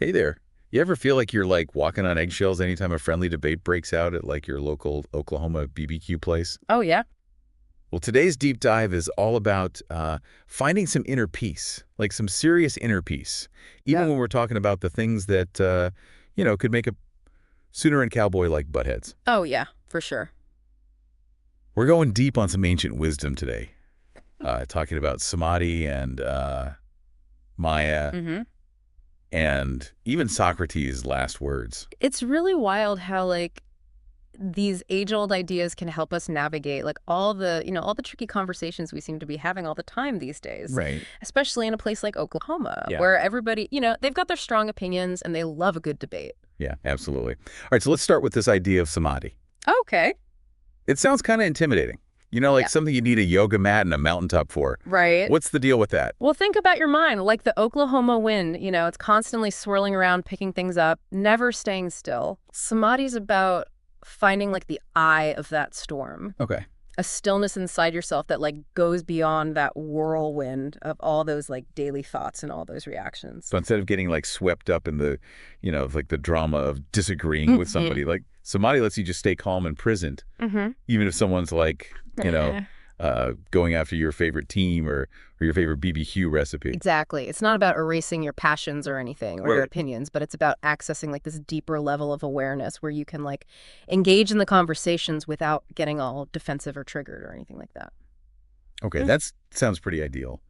Hey there. You ever feel like you're like walking on eggshells anytime a friendly debate breaks out at like your local Oklahoma BBQ place? Oh, yeah. Well, today's deep dive is all about finding some inner peace, like some serious inner peace, even Yep. when we're talking about the things that, could make a sooner and cowboy like butt heads. Oh, yeah, for sure. We're going deep on some ancient wisdom today, talking about samadhi and Maya hmm and even Socrates' last words. It's really wild how, like, these age-old ideas can help us navigate, like, all the tricky conversations we seem to be having all the time these days, Right. especially in a place like Oklahoma, Yeah. where everybody, they've got their strong opinions and they love a good debate. Yeah, absolutely. All right, so let's start with this idea of samadhi. Okay. It sounds kind of intimidating. Like Yeah. something you need a yoga mat and a mountaintop for. Right. What's the deal with that? Well, think about your mind, like the Oklahoma wind, it's constantly swirling around, picking things up, never staying still. Samadhi's about finding like the eye of that storm. Okay. A stillness inside yourself that like goes beyond that whirlwind of all those like daily thoughts and all those reactions. So instead of getting like swept up in the, like the drama of disagreeing with somebody, like samadhi lets you just stay calm and present, Mm-hmm. even if someone's like, going after your favorite team or your favorite BBQ recipe. Exactly. It's not about erasing your passions or anything or your Right. opinions, but it's about accessing like this deeper level of awareness where you can like engage in the conversations without getting all defensive or triggered or anything like that. Okay, that sounds pretty ideal,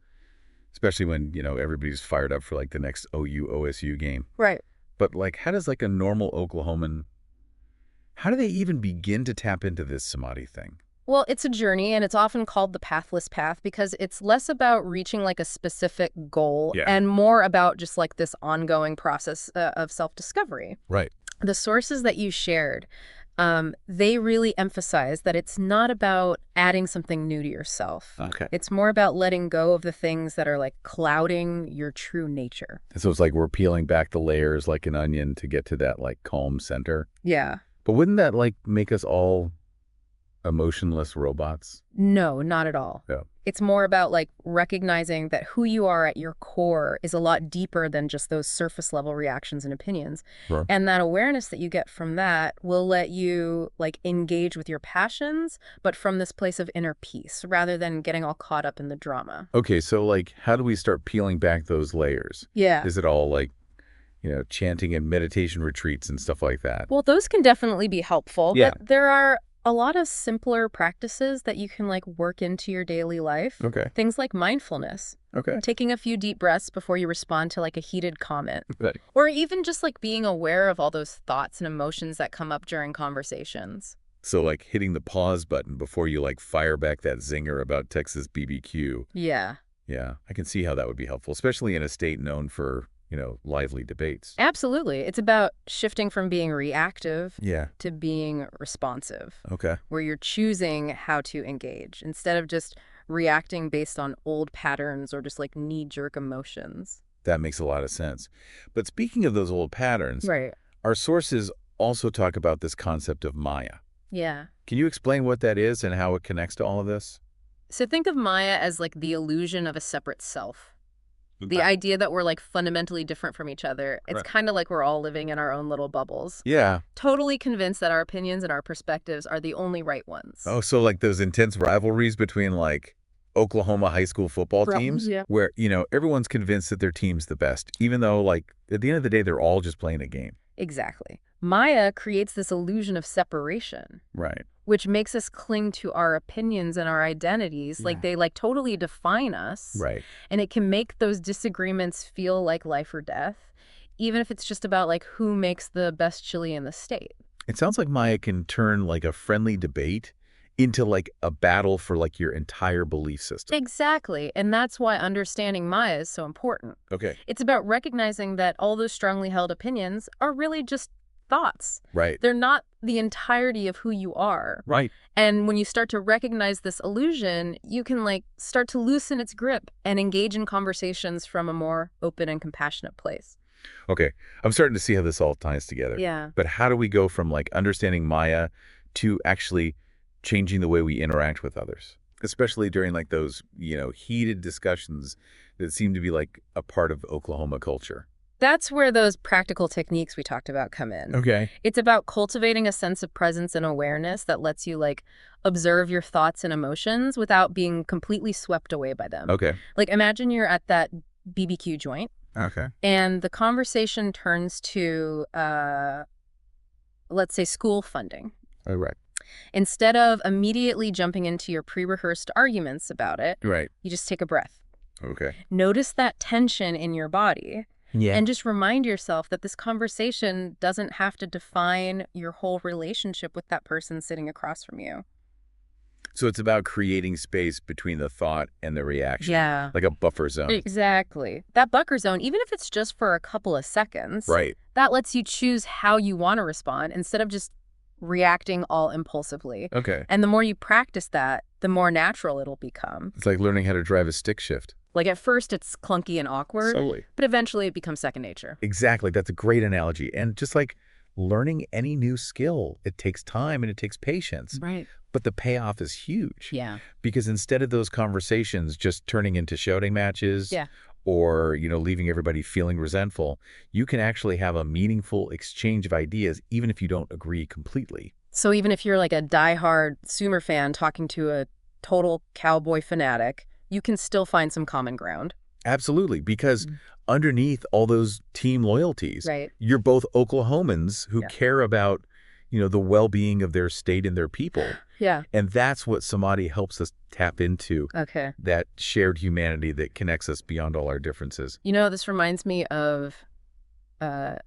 especially when, everybody's fired up for like the next OU-OSU game. Right. But like, how does like a normal Oklahoman, how do they even begin to tap into this samadhi thing? Well, it's a journey and it's often called the pathless path because it's less about reaching like a specific goal Yeah. and more about just like this ongoing process of self-discovery. Right. The sources that you shared, they really emphasize that it's not about adding something new to yourself. Okay. It's more about letting go of the things that are like clouding your true nature. So it's like we're peeling back the layers like an onion to get to that like calm center. Yeah. But wouldn't that like make us all emotionless robots? No, not at all. Yeah. It's more about like recognizing that who you are at your core is a lot deeper than just those surface level reactions and opinions. Sure. And that awareness that you get from that will let you like engage with your passions, but from this place of inner peace rather than getting all caught up in the drama. Okay, so like how do we start peeling back those layers? Yeah. Is it all like, chanting and meditation retreats and stuff like that? Well, those can definitely be helpful, Yeah. but there are a lot of simpler practices that you can like work into your daily life. Okay. Things like mindfulness. Okay. Taking a few deep breaths before you respond to like a heated comment. Right. Or even just like being aware of all those thoughts and emotions that come up during conversations. So like hitting the pause button before you like fire back that zinger about Texas BBQ. Yeah, Yeah, I can see how that would be helpful, especially in a state known for, lively debates. absolutely. It's about shifting from being reactive Yeah. to being responsive, Okay. where you're choosing how to engage instead of just reacting based on old patterns or just like knee-jerk emotions. That makes a lot of sense. But speaking of those old patterns, Right. our sources also talk about this concept of Maya. Yeah. Can you explain what that is and how it connects to all of this? So think of Maya as like the illusion of a separate self. The idea that we're like fundamentally different from each other. It's Right. kind of like we're all living in our own little bubbles. Yeah. Totally convinced that our opinions and our perspectives are the only right ones. Oh, so like those intense rivalries between like Oklahoma high school football teams Yeah. where, everyone's convinced that their team's the best, even though like at the end of the day, they're all just playing a game. Exactly. Maya creates this illusion of separation, Right. which makes us cling to our opinions and our identities. Yeah. Like they like totally define us. Right. And it can make those disagreements feel like life or death, even if it's just about like who makes the best chili in the state. It sounds like Maya can turn like a friendly debate into like a battle for like your entire belief system. Exactly. And that's why understanding Maya is so important. Okay. It's about recognizing that all those strongly held opinions are really just thoughts. Right. They're not the entirety of who you are. Right. And when you start to recognize this illusion, you can like start to loosen its grip and engage in conversations from a more open and compassionate place. Okay. I'm starting to see how this all ties together. Yeah. But how do we go from like understanding Maya to actually changing the way we interact with others, especially during like those, heated discussions that seem to be like a part of Oklahoma culture? That's where those practical techniques we talked about come in. Okay. It's about cultivating a sense of presence and awareness that lets you, like, observe your thoughts and emotions without being completely swept away by them. Okay. Like, imagine you're at that BBQ joint, Okay. and the conversation turns to, let's say, school funding. Oh, right. Instead of immediately jumping into your pre-rehearsed arguments about it, Right. you just take a breath. Okay. Notice that tension in your body. Yeah. And just remind yourself that this conversation doesn't have to define your whole relationship with that person sitting across from you. So it's about creating space between the thought and the reaction. Yeah. Like a buffer zone. Exactly. That buffer zone, even if it's just for a couple of seconds, Right. that lets you choose how you want to respond instead of just reacting all impulsively. Okay. And the more you practice that, the more natural it'll become. It's like learning how to drive a stick shift. Like, at first it's clunky and awkward, Totally. but eventually it becomes second nature. Exactly. That's a great analogy. And just like learning any new skill, it takes time and it takes patience. Right. But the payoff is huge. Yeah. Because instead of those conversations just turning into shouting matches Yeah. or, leaving everybody feeling resentful, you can actually have a meaningful exchange of ideas even if you don't agree completely. So even if you're like a diehard Sumer fan talking to a total cowboy fanatic, you can still find some common ground. Absolutely. Because underneath all those team loyalties, Right. you're both Oklahomans who care about, the well-being of their state and their people. Yeah. And that's what samadhi helps us tap into, Okay. that shared humanity that connects us beyond all our differences. This reminds me of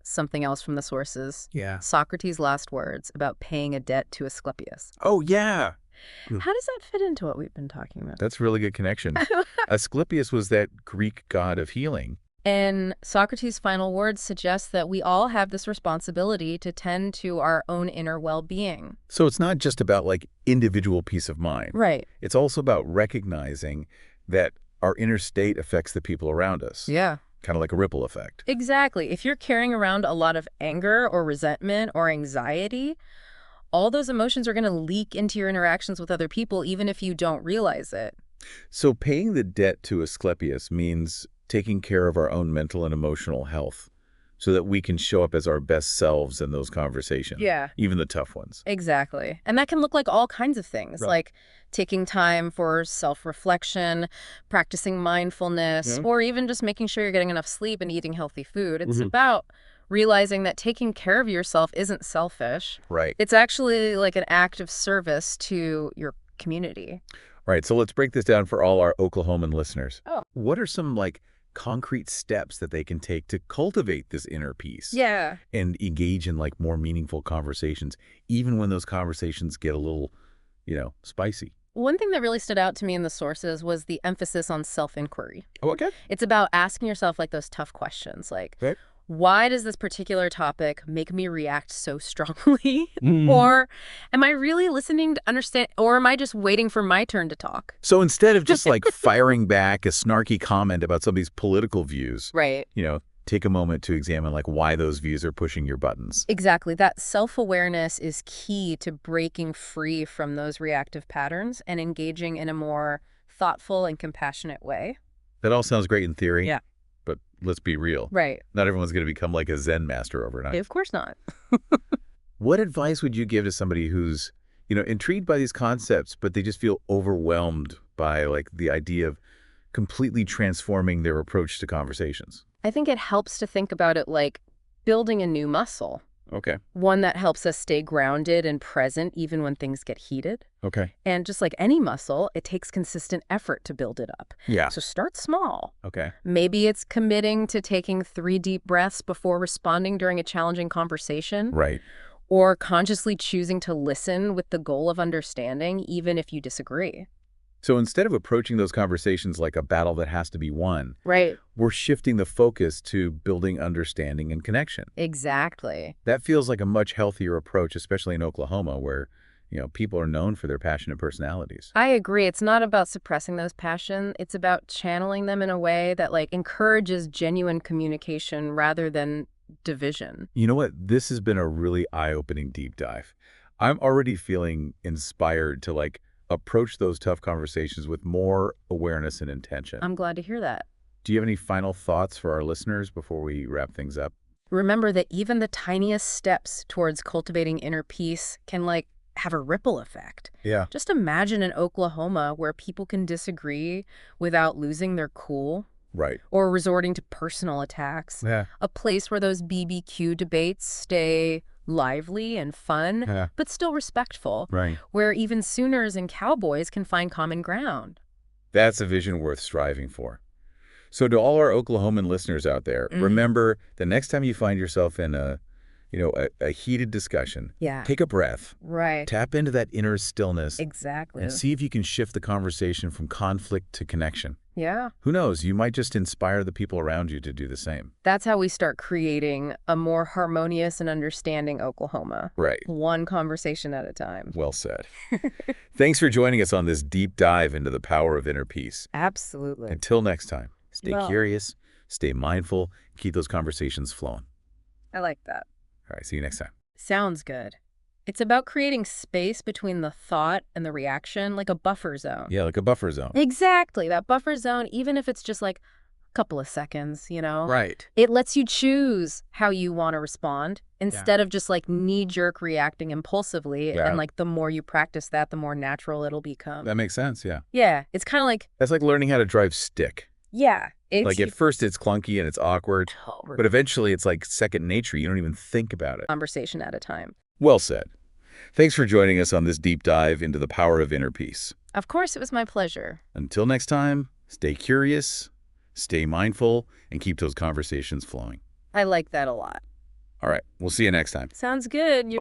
something else from the sources. Yeah. Socrates' last words about paying a debt to Asclepius. Oh, yeah. How does that fit into what we've been talking about? That's a really good connection. Asclepius was that Greek god of healing. And Socrates' final words suggest that we all have this responsibility to tend to our own inner well-being. So it's not just about like individual peace of mind. Right. It's also about recognizing that our inner state affects the people around us. Yeah. Kind of like a ripple effect. Exactly. If you're carrying around a lot of anger or resentment or anxiety, all those emotions are going to leak into your interactions with other people, even if you don't realize it. So paying the debt to Asclepius means taking care of our own mental and emotional health so that we can show up as our best selves in those conversations. Yeah. Even the tough ones. Exactly. And that can look like all kinds of things, Right. like taking time for self-reflection, practicing mindfulness, or even just making sure you're getting enough sleep and eating healthy food. It's about realizing that taking care of yourself isn't selfish. Right. It's actually like an act of service to your community. Right. So let's break this down for all our Oklahoman listeners. Oh. What are some concrete steps that they can take to cultivate this inner peace? Yeah. And engage in more meaningful conversations, even when those conversations get a little, spicy. One thing that really stood out to me in the sources was the emphasis on self-inquiry. Oh, okay. It's about asking yourself those tough questions, like, Okay. why does this particular topic make me react so strongly? Or am I really listening to understand, or am I just waiting for my turn to talk? So instead of just firing back a snarky comment about somebody's political views, Right. take a moment to examine why those views are pushing your buttons. Exactly. That self-awareness is key to breaking free from those reactive patterns and engaging in a more thoughtful and compassionate way. That all sounds great in theory. Yeah. But let's be real. Right. Not everyone's going to become like a Zen master overnight. Of course not. What advice would you give to somebody who's, intrigued by these concepts, but they just feel overwhelmed by the idea of completely transforming their approach to conversations? I think it helps to think about it like building a new muscle. Okay. One that helps us stay grounded and present even when things get heated. Okay. And just like any muscle, it takes consistent effort to build it up. Yeah. So start small. Okay. Maybe it's committing to taking 3 deep breaths before responding during a challenging conversation. Right. Or consciously choosing to listen with the goal of understanding, even if you disagree. So instead of approaching those conversations like a battle that has to be won, Right. we're shifting the focus to building understanding and connection. Exactly. That feels like a much healthier approach, especially in Oklahoma, where people are known for their passionate personalities. I agree. It's not about suppressing those passions. It's about channeling them in a way that encourages genuine communication rather than division. You know what? This has been a really eye-opening deep dive. I'm already feeling inspired to approach those tough conversations with more awareness and intention. I'm glad to hear that. Do you have any final thoughts for our listeners before we wrap things up? Remember that even the tiniest steps towards cultivating inner peace can, like, have a ripple effect. Yeah. Just imagine an Oklahoma where people can disagree without losing their cool Right. or resorting to personal attacks. Yeah. A place where those BBQ debates stay lively and fun, Yeah. but still respectful. Right. Where even Sooners and Cowboys can find common ground. That's a vision worth striving for. So to all our Oklahoman listeners out there, Mhm. remember the next time you find yourself in a heated discussion, Yeah. take a breath, Right. tap into that inner stillness, Exactly. and see if you can shift the conversation from conflict to connection. Yeah. Who knows, you might just inspire the people around you to do the same. That's how we start creating a more harmonious and understanding Oklahoma. Right. One conversation at a time. Well said. Thanks for joining us on this deep dive into the power of inner peace. Absolutely. Until next time, stay Well- curious, stay mindful, keep those conversations flowing. I like that. All right, see you next time. Sounds good. It's about creating space between the thought and the reaction, like a buffer zone. Yeah, like a buffer zone. Exactly. That buffer zone, even if it's just like a couple of seconds, Right. It lets you choose how you want to respond instead of just like knee-jerk reacting impulsively. Yeah. And like the more you practice that, the more natural it'll become. That makes sense, yeah. Yeah. It's kind of like, That's like learning how to drive stick. yeah. It's Like at first it's clunky and it's awkward, but eventually it's like second nature. You don't even think about it. conversation at a time. Well said. Thanks for joining us on this deep dive into the power of inner peace. Of course, it was my pleasure. Until next time, stay curious, stay mindful, and keep those conversations flowing. I like that a lot. All right, we'll see you next time. Sounds good.